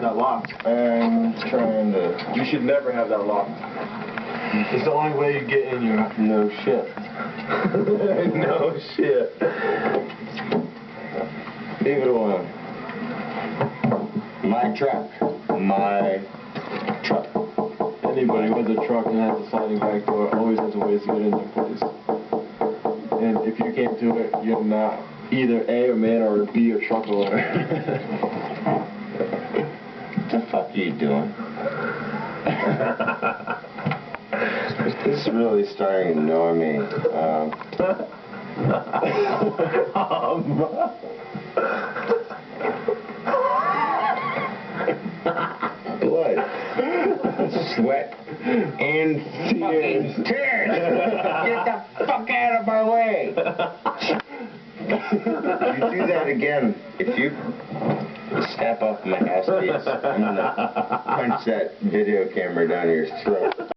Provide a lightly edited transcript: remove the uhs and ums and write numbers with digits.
that locked. I'm trying to... You should never have that locked. It's the only way you get in here. No shit. No shit. Leave it alone. My truck. My truck. Anybody who has a truck and has a sliding back door always has a way to get in their place. And if you can't do it, you're not either A, a man, or B, a truck owner. What the fuck are you doing? This is really starting to annoy me. What? Sweat and tears. Tears! Get the fuck out of my way! You do that again. If you step off my ass piece, I'm gonna punch that video camera down your throat.